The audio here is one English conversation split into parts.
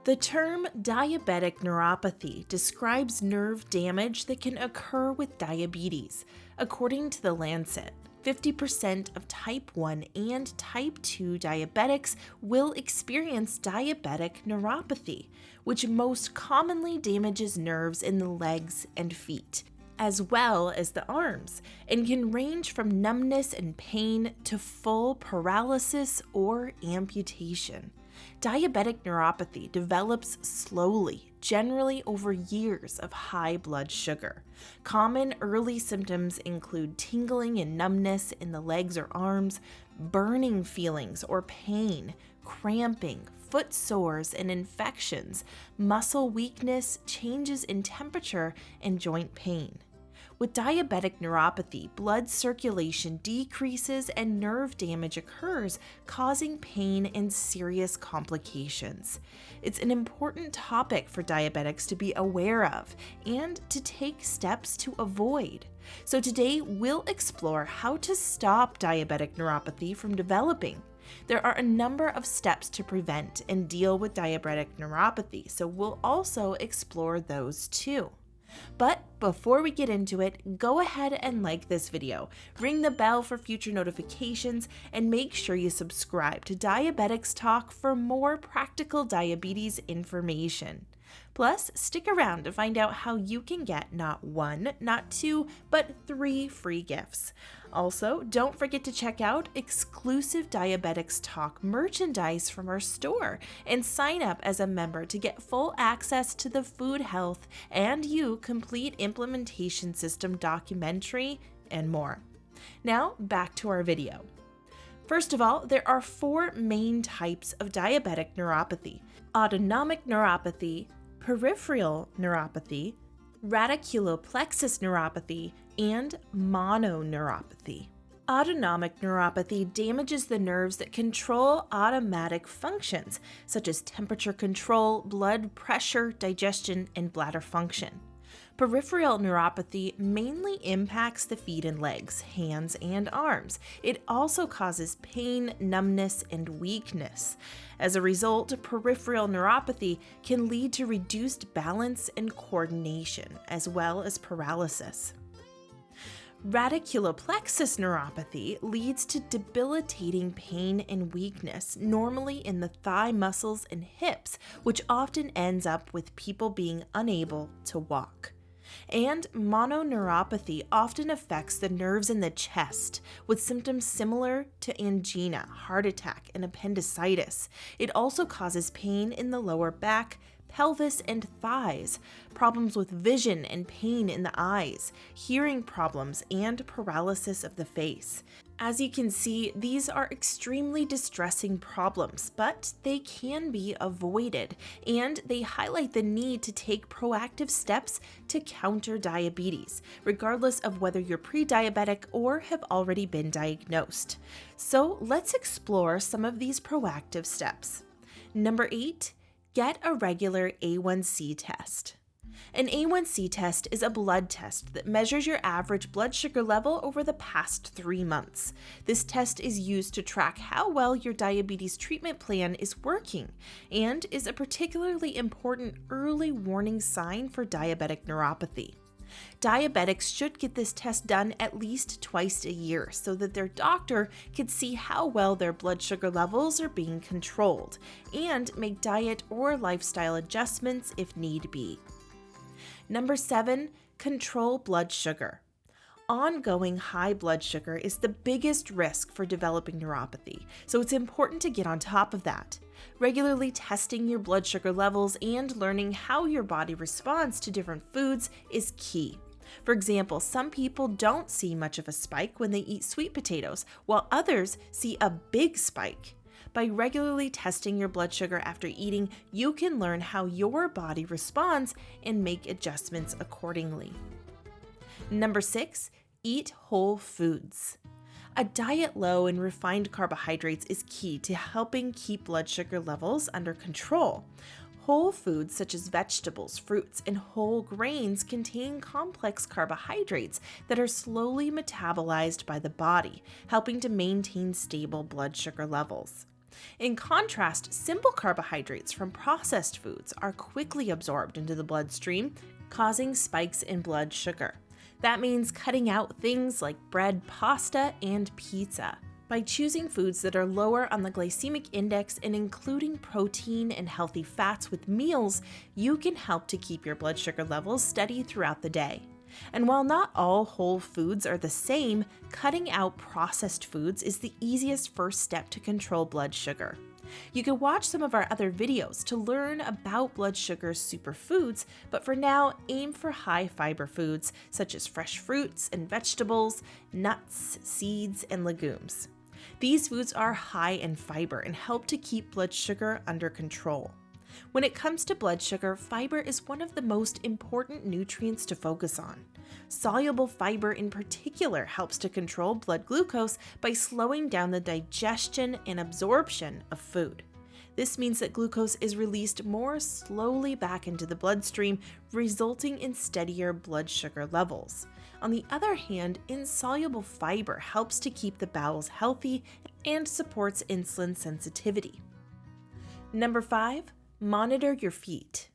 The term diabetic neuropathy describes nerve damage that can occur with diabetes. According to The Lancet, 50% of type 1 and type 2 diabetics will experience diabetic neuropathy, which most commonly damages nerves in the legs and feet, as well as the arms, and can range from numbness and pain to full paralysis or amputation. Diabetic neuropathy develops slowly, generally over years of high blood sugar. Common early symptoms include tingling and numbness in the legs or arms, burning feelings or pain, cramping, foot sores and infections, muscle weakness, changes in temperature, and joint pain. With diabetic neuropathy, blood circulation decreases and nerve damage occurs, causing pain and serious complications. It's an important topic for diabetics to be aware of and to take steps to avoid. So today, we'll explore how to stop diabetic neuropathy from developing. There are a number of steps to prevent and deal with diabetic neuropathy, so we'll also explore those too. But before we get into it, go ahead and like this video, ring the bell for future notifications, and make sure you subscribe to Diabetics Talk for more practical diabetes information. Plus, stick around to find out how you can get not one, not two, but 3 free gifts. Also, don't forget to check out exclusive Diabetics Talk merchandise from our store and sign up as a member to get full access to the Food Health and You Complete Implementation System documentary and more. Now, back to our video. First of all, there are 4 main types of diabetic neuropathy: autonomic neuropathy, peripheral neuropathy, radiculoplexus neuropathy, and mononeuropathy. Autonomic neuropathy damages the nerves that control automatic functions, such as temperature control, blood pressure, digestion, and bladder function. Peripheral neuropathy mainly impacts the feet and legs, hands, and arms. It also causes pain, numbness, and weakness. As a result, peripheral neuropathy can lead to reduced balance and coordination, as well as paralysis. Radiculoplexus neuropathy leads to debilitating pain and weakness, normally in the thigh muscles and hips, which often ends up with people being unable to walk. And mononeuropathy often affects the nerves in the chest, with symptoms similar to angina, heart attack, and appendicitis. It also causes pain in the lower back, pelvis, and thighs, problems with vision and pain in the eyes, hearing problems, and paralysis of the face. As you can see, these are extremely distressing problems, but they can be avoided, and they highlight the need to take proactive steps to counter diabetes, regardless of whether you're pre-diabetic or have already been diagnosed. So let's explore some of these proactive steps. Number 8, get a regular A1C test. An A1C test is a blood test that measures your average blood sugar level over the past 3 months. This test is used to track how well your diabetes treatment plan is working and is a particularly important early warning sign for diabetic neuropathy. Diabetics should get this test done at least twice a year so that their doctor can see how well their blood sugar levels are being controlled and make diet or lifestyle adjustments if need be. Number 7, control blood sugar. Ongoing high blood sugar is the biggest risk for developing neuropathy, so it's important to get on top of that. Regularly testing your blood sugar levels and learning how your body responds to different foods is key. For example, some people don't see much of a spike when they eat sweet potatoes, while others see a big spike. By regularly testing your blood sugar after eating, you can learn how your body responds and make adjustments accordingly. Number 6, eat whole foods. A diet low in refined carbohydrates is key to helping keep blood sugar levels under control. Whole foods such as vegetables, fruits, and whole grains contain complex carbohydrates that are slowly metabolized by the body, helping to maintain stable blood sugar levels. In contrast, simple carbohydrates from processed foods are quickly absorbed into the bloodstream, causing spikes in blood sugar. That means cutting out things like bread, pasta, and pizza. By choosing foods that are lower on the glycemic index and including protein and healthy fats with meals, you can help to keep your blood sugar levels steady throughout the day. And while not all whole foods are the same, cutting out processed foods is the easiest first step to control blood sugar. You can watch some of our other videos to learn about blood sugar superfoods, but for now, aim for high fiber foods such as fresh fruits and vegetables, nuts, seeds, and legumes. These foods are high in fiber and help to keep blood sugar under control. When it comes to blood sugar, fiber is one of the most important nutrients to focus on. Soluble fiber in particular helps to control blood glucose by slowing down the digestion and absorption of food. This means that glucose is released more slowly back into the bloodstream, resulting in steadier blood sugar levels. On the other hand, insoluble fiber helps to keep the bowels healthy and supports insulin sensitivity. Number 5. Monitor your feet.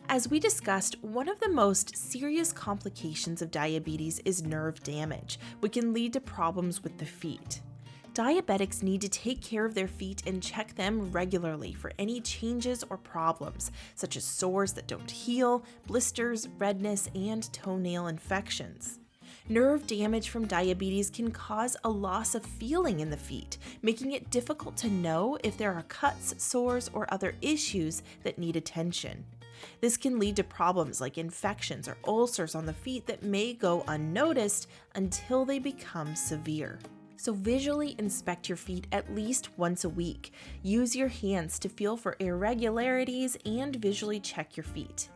As we discussed, one of the most serious complications of diabetes is nerve damage, which can lead to problems with the feet. Diabetics need to take care of their feet and check them regularly for any changes or problems, such as sores that don't heal, blisters, redness, and toenail infections. Nerve damage from diabetes can cause a loss of feeling in the feet, making it difficult to know if there are cuts, sores, or other issues that need attention. This can lead to problems like infections or ulcers on the feet that may go unnoticed until they become severe. So visually inspect your feet at least once a week. Use your hands to feel for irregularities and visually check your feet.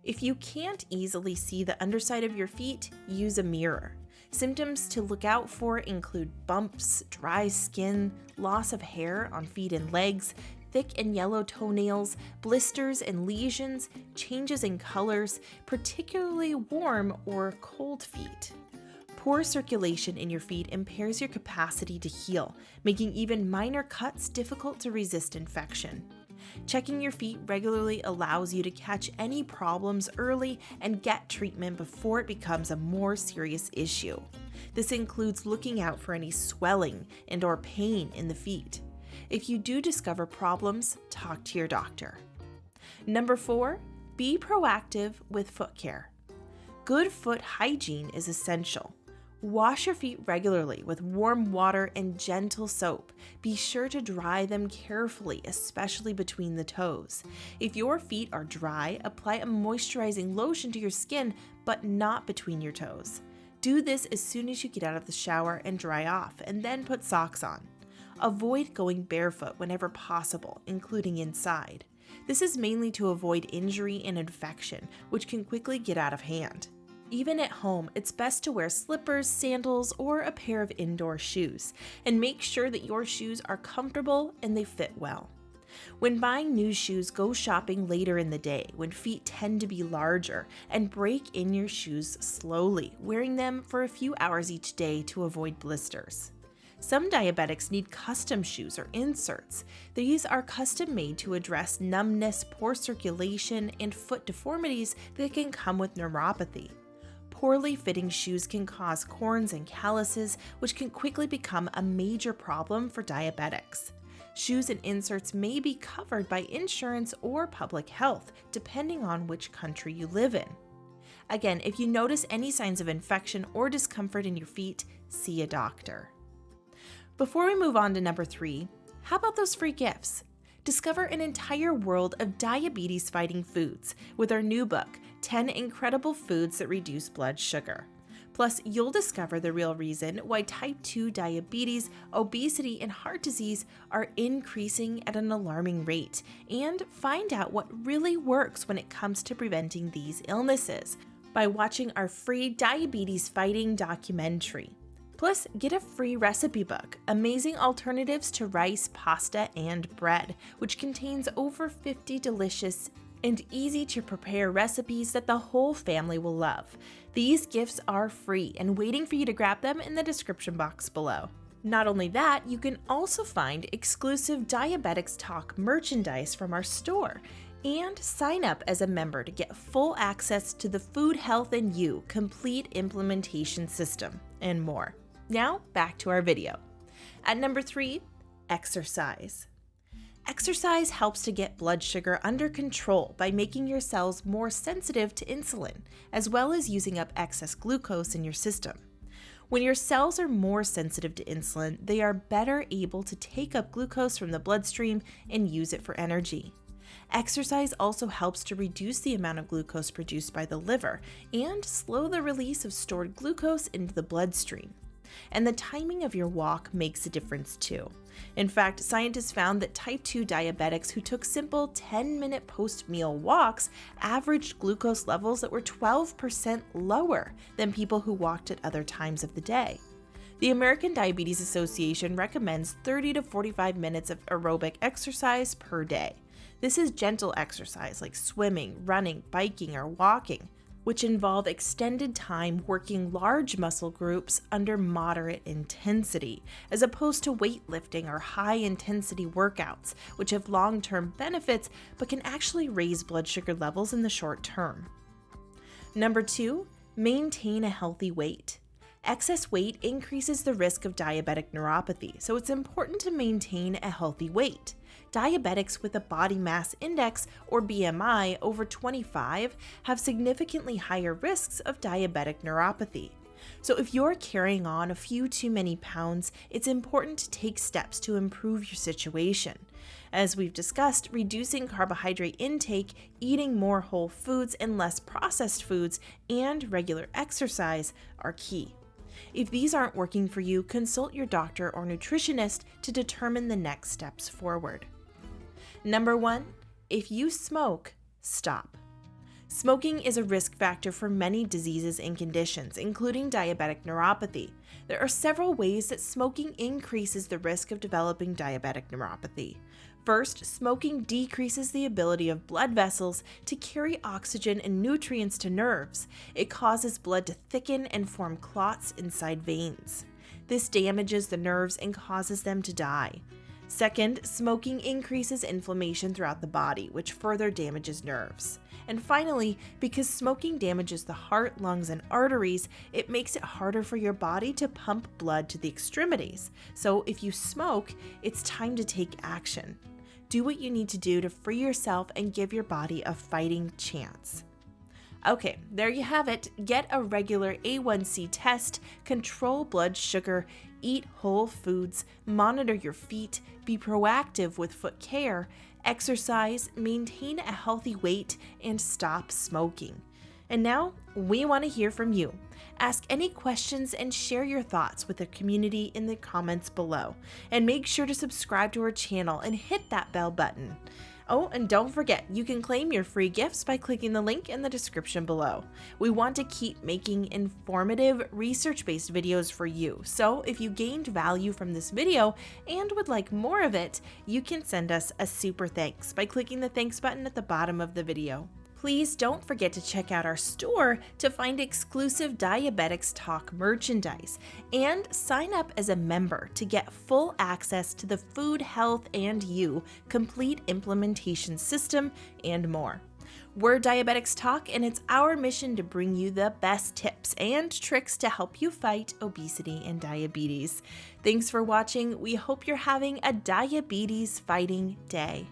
If you can't easily see the underside of your feet, use a mirror. Symptoms to look out for include bumps, dry skin, loss of hair on feet and legs, thick and yellow toenails, blisters and lesions, changes in colors, particularly warm or cold feet. Poor circulation in your feet impairs your capacity to heal, making even minor cuts difficult to resist infection. Checking your feet regularly allows you to catch any problems early and get treatment before it becomes a more serious issue. This includes looking out for any swelling and/or pain in the feet. If you do discover problems, talk to your doctor. Number 4, be proactive with foot care. Good foot hygiene is essential. Wash your feet regularly with warm water and gentle soap. Be sure to dry them carefully, especially between the toes. If your feet are dry, apply a moisturizing lotion to your skin, but not between your toes. Do this as soon as you get out of the shower and dry off, and then put socks on. Avoid going barefoot whenever possible, including inside. This is mainly to avoid injury and infection, which can quickly get out of hand. Even at home, it's best to wear slippers, sandals, or a pair of indoor shoes, and make sure that your shoes are comfortable and they fit well. When buying new shoes, go shopping later in the day when feet tend to be larger, and break in your shoes slowly, wearing them for a few hours each day to avoid blisters. Some diabetics need custom shoes or inserts. These are custom made to address numbness, poor circulation, and foot deformities that can come with neuropathy. Poorly fitting shoes can cause corns and calluses, which can quickly become a major problem for diabetics. Shoes and inserts may be covered by insurance or public health, depending on which country you live in. Again, if you notice any signs of infection or discomfort in your feet, see a doctor. Before we move on to number 3, how about those free gifts? Discover an entire world of diabetes-fighting foods with our new book, 10 Incredible Foods That Reduce Blood Sugar. Plus, you'll discover the real reason why type 2 diabetes, obesity, and heart disease are increasing at an alarming rate, and find out what really works when it comes to preventing these illnesses by watching our free diabetes fighting documentary. Plus, get a free recipe book, Amazing Alternatives to Rice, Pasta, and Bread, which contains over 50 delicious and easy to prepare recipes that the whole family will love. These gifts are free and waiting for you to grab them in the description box below. Not only that, you can also find exclusive Diabetics Talk merchandise from our store and sign up as a member to get full access to the Food, Health, and You complete implementation system and more. Now, back to our video. At number 3, exercise. Exercise helps to get blood sugar under control by making your cells more sensitive to insulin, as well as using up excess glucose in your system. When your cells are more sensitive to insulin, they are better able to take up glucose from the bloodstream and use it for energy. Exercise also helps to reduce the amount of glucose produced by the liver and slow the release of stored glucose into the bloodstream. And the timing of your walk makes a difference too. In fact, scientists found that type 2 diabetics who took simple 10-minute post-meal walks averaged glucose levels that were 12% lower than people who walked at other times of the day. The American Diabetes Association recommends 30 to 45 minutes of aerobic exercise per day. This is gentle exercise like swimming, running, biking, or walking, which involve extended time working large muscle groups under moderate intensity, as opposed to weightlifting or high-intensity workouts, which have long-term benefits but can actually raise blood sugar levels in the short term. Number 2, maintain a healthy weight. Excess weight increases the risk of diabetic neuropathy, so it's important to maintain a healthy weight. Diabetics with a body mass index, or BMI, over 25 have significantly higher risks of diabetic neuropathy. So if you're carrying on a few too many pounds, it's important to take steps to improve your situation. As we've discussed, reducing carbohydrate intake, eating more whole foods and less processed foods, and regular exercise are key. If these aren't working for you, consult your doctor or nutritionist to determine the next steps forward. Number 1, if you smoke, stop. Smoking is a risk factor for many diseases and conditions, including diabetic neuropathy. There are several ways that smoking increases the risk of developing diabetic neuropathy. First, smoking decreases the ability of blood vessels to carry oxygen and nutrients to nerves. It causes blood to thicken and form clots inside veins. This damages the nerves and causes them to die. Second, smoking increases inflammation throughout the body, which further damages nerves. And finally, because smoking damages the heart, lungs, and arteries, it makes it harder for your body to pump blood to the extremities. So if you smoke, it's time to take action. Do what you need to do to free yourself and give your body a fighting chance. Okay, there you have it. Get a regular A1C test, control blood sugar, eat whole foods, monitor your feet, be proactive with foot care, exercise, maintain a healthy weight, and stop smoking. And now, we want to hear from you. Ask any questions and share your thoughts with the community in the comments below. And make sure to subscribe to our channel and hit that bell button. Oh, and don't forget, you can claim your free gifts by clicking the link in the description below. We want to keep making informative, research-based videos for you. So if you gained value from this video and would like more of it, you can send us a super thanks by clicking the thanks button at the bottom of the video. Please don't forget to check out our store to find exclusive Diabetics Talk merchandise and sign up as a member to get full access to the Food, Health, and You complete implementation system and more. We're Diabetics Talk, and it's our mission to bring you the best tips and tricks to help you fight obesity and diabetes. Thanks for watching. We hope you're having a diabetes fighting day.